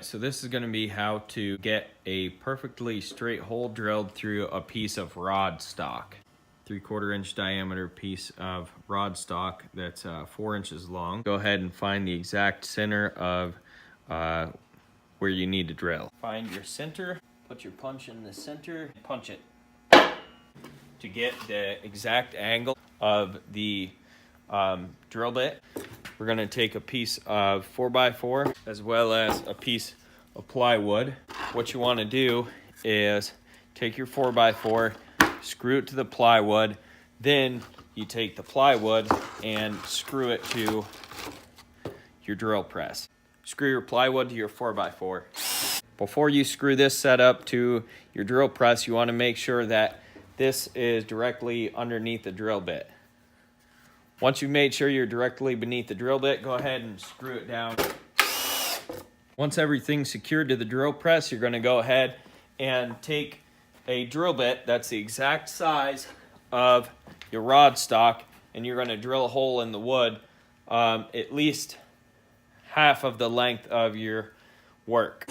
So this is going to be how to get a perfectly straight hole drilled through a piece of rod stock. 3/4 inch diameter piece of rod stock that's 4 inches long. Go ahead and find the exact center of where you need to drill. Find your center, put your punch in the center, punch it to get the exact angle of the drill bit. We're going to take a piece of 4x4 as well as a piece of plywood. What you want to do is take your 4x4, screw it to the plywood, then you take the plywood and screw it to your drill press. Screw your plywood to your 4x4. Before you screw this setup to your drill press, you want to make sure that this is directly underneath the drill bit. Once you've made sure you're directly beneath the drill bit, go ahead and screw it down. Once everything's secured to the drill press, you're going to go ahead and take a drill bit that's the exact size of your rod stock, and you're going to drill a hole in the wood at least half of the length of your work.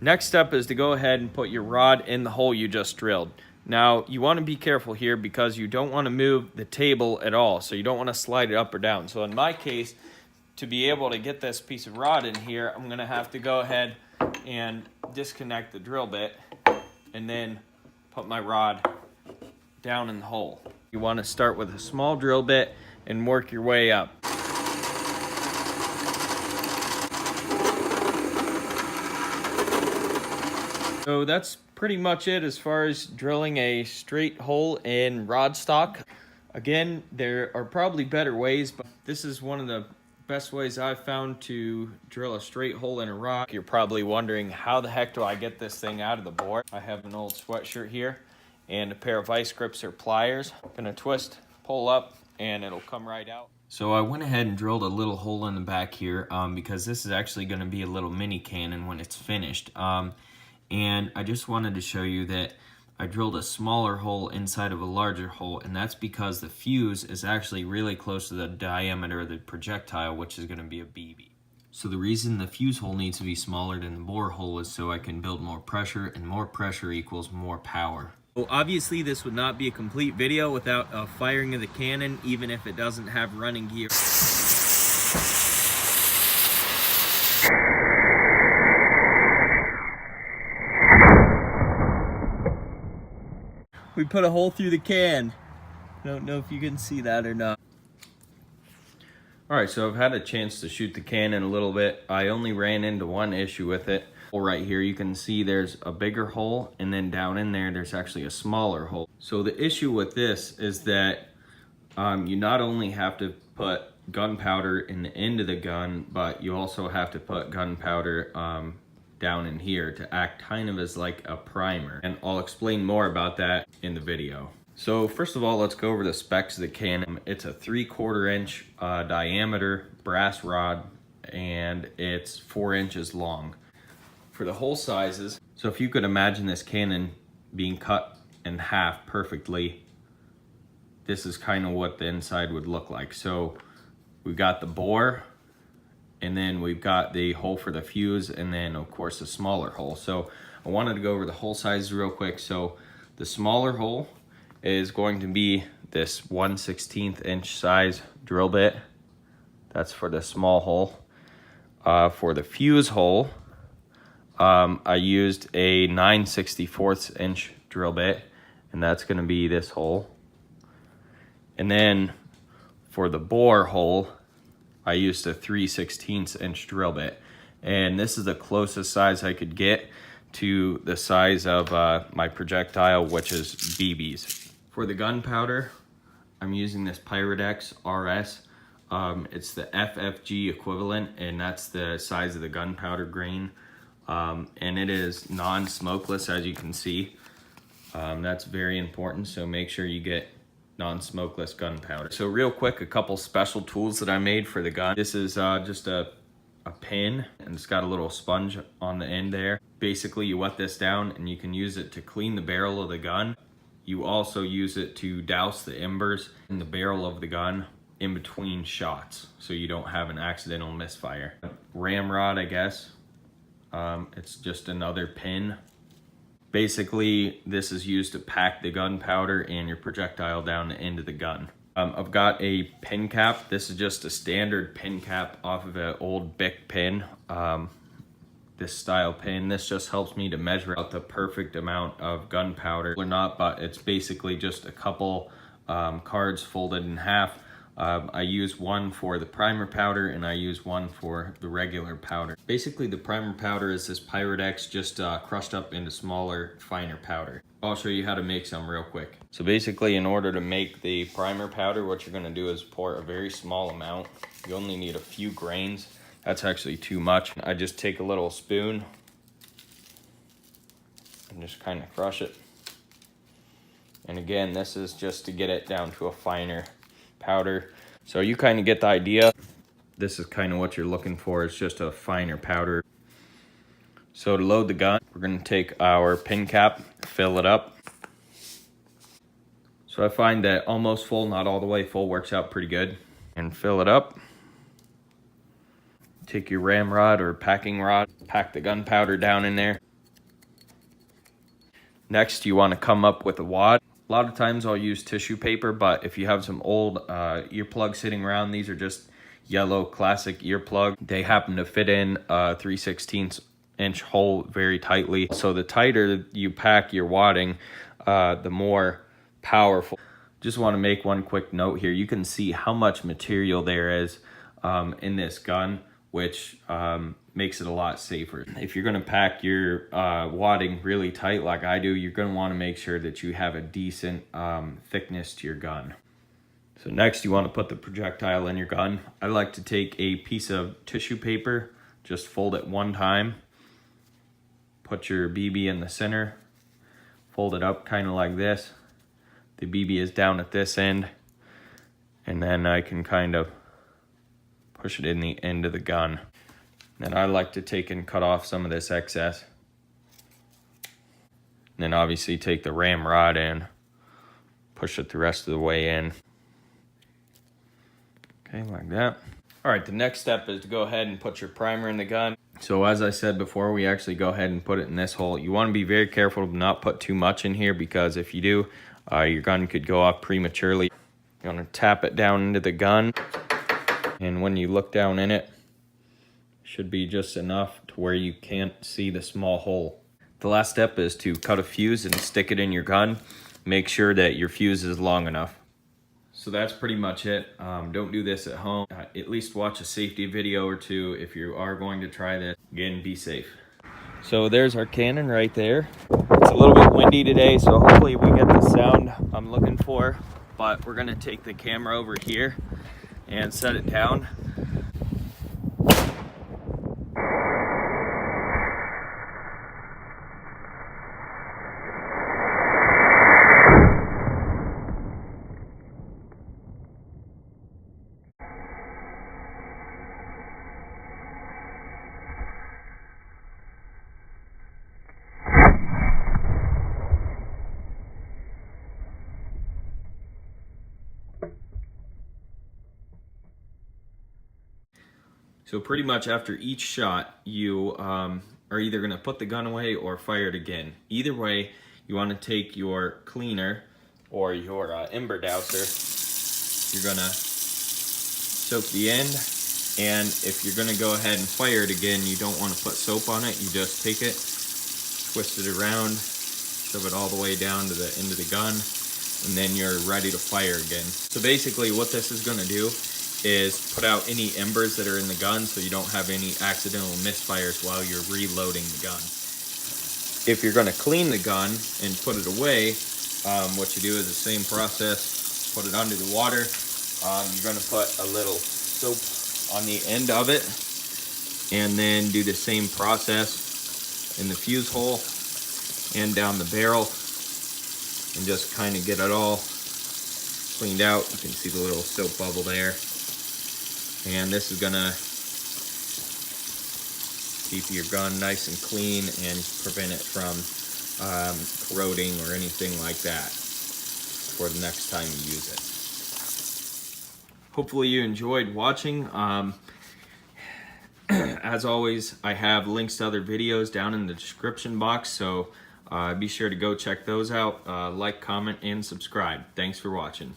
Next step is to go ahead and put your rod in the hole you just drilled. Now, you want to be careful here because you don't want to move the table at all, so you don't want to slide it up or down. So in my case, to be able to get this piece of rod in here, I'm going to have to go ahead and disconnect the drill bit and then put my rod down in the hole. You want to start with a small drill bit and work your way up. So that's pretty much it as far as drilling a straight hole in rod stock. Again, there are probably better ways, but this is one of the best ways I've found to drill a straight hole in a rock. You're probably wondering, how the heck do I get this thing out of the bore? I have an old sweatshirt here and a pair of vice grips or pliers. I'm gonna twist, pull up, and it'll come right out. So I went ahead and drilled a little hole in the back here because this is actually gonna be a little mini cannon when it's finished. And I just wanted to show you that I drilled a smaller hole inside of a larger hole, and that's because the fuse is actually really close to the diameter of the projectile, which is going to be a BB. So the reason the fuse hole needs to be smaller than the bore hole is so I can build more pressure, and more pressure equals more power. Well, obviously this would not be a complete video without a firing of the cannon, even if it doesn't have running gear. We put a hole through the can. I don't know if you can see that or not. All right, so I've had a chance to shoot the cannon a little bit. I only ran into one issue with it. Right here, you can see there's a bigger hole, and then down in there, there's actually a smaller hole. So the issue with this is that you not only have to put gunpowder in the end of the gun, but you also have to put gunpowder down in here to act kind of as like a primer, and I'll explain more about that in the video. So first of all, let's go over the specs of the cannon. It's a 3/4 inch diameter brass rod, and it's 4 inches long. For the hole sizes, so if you could imagine this cannon being cut in half perfectly, this is kind of what the inside would look like. So we've got the bore, and then we've got the hole for the fuse, and then of course a smaller hole. So I wanted to go over the hole sizes real quick. So the smaller hole is going to be this 1/16 inch size drill bit. That's for the small hole. For the fuse hole, I used a 9/64 inch drill bit, and that's going to be this hole. And then for the bore hole, I used a 3/16 inch drill bit, and this is the closest size I could get to the size of my projectile, which is BBs. For the gunpowder, I'm using this Pyrodex RS. It's the FFG equivalent, and that's the size of the gunpowder grain, and it is non-smokeless, as you can see. That's very important, so make sure you get non-smokeless gunpowder. So real quick, a couple special tools that I made for the gun. This is just a pin, and it's got a little sponge on the end there. Basically, you wet this down and you can use it to clean the barrel of the gun. You also use it to douse the embers in the barrel of the gun in between shots so you don't have an accidental misfire. Ramrod, I guess. It's just another pin. Basically, this is used to pack the gunpowder and your projectile down the end of the gun. I've got a pin cap. This is just a standard pin cap off of an old Bic pin. This style pin. This just helps me to measure out the perfect amount of gunpowder or not, but it's basically just a couple cards folded in half. I use one for the primer powder and I use one for the regular powder. Basically the primer powder is this Pyrex just crushed up into smaller, finer powder. I'll show you how to make some real quick. So basically in order to make the primer powder, what you're gonna do is pour a very small amount. You only need a few grains. That's actually too much. I just take a little spoon and just kind of crush it. And again, this is just to get it down to a finer powder. So you kind of get the idea. This is kind of what you're looking for. It's just a finer powder. So to load the gun, we're going to take our pin cap, fill it up. So I find that almost full, not all the way full, works out pretty good. And fill it up. Take your ramrod or packing rod, pack the gunpowder down in there. Next, you want to come up with a wad. A lot of times I'll use tissue paper, but if you have some old earplugs sitting around, these are just yellow classic earplug. They happen to fit in a 3/16 inch hole very tightly. So the tighter you pack your wadding, the more powerful. Just want to make one quick note here. You can see how much material there is in this gun, which makes it a lot safer. If you're gonna pack your wadding really tight like I do, you're gonna wanna make sure that you have a decent thickness to your gun. So next you wanna put the projectile in your gun. I like to take a piece of tissue paper, just fold it one time, put your BB in the center, fold it up kind of like this. The BB is down at this end, and then I can kind of push it in the end of the gun. Then I like to take and cut off some of this excess. And then obviously take the ramrod and push it the rest of the way in. Okay, like that. All right, the next step is to go ahead and put your primer in the gun. So as I said before, we actually go ahead and put it in this hole. You want to be very careful to not put too much in here, because if you do, your gun could go off prematurely. You want to tap it down into the gun. And when you look down in it, should be just enough to where you can't see the small hole. The last step is to cut a fuse and stick it in your gun. Make sure that your fuse is long enough. So that's pretty much it. Don't do this at home. At least watch a safety video or two if you are going to try this. Again, be safe. So there's our cannon right there. It's a little bit windy today, so hopefully we get the sound I'm looking for. But we're gonna take the camera over here and set it down. So pretty much after each shot, you are either gonna put the gun away or fire it again. Either way, you wanna take your cleaner or your ember douser. You're gonna soak the end, and if you're gonna go ahead and fire it again, you don't wanna put soap on it. You just take it, twist it around, shove it all the way down to the end of the gun, and then you're ready to fire again. So basically what this is gonna do is put out any embers that are in the gun so you don't have any accidental misfires while you're reloading the gun. If you're going to clean the gun and put it away, what you do is the same process. Put it under the water. You're going to put a little soap on the end of it, and then do the same process in the fuse hole and down the barrel, and just kind of get it all cleaned out. You can see the little soap bubble there. And this is gonna keep your gun nice and clean and prevent it from corroding or anything like that for the next time you use it. hopefully you enjoyed watching. As always, I have links to other videos down in the description box, so be sure to go check those out. Like, comment, and subscribe. Thanks for watching.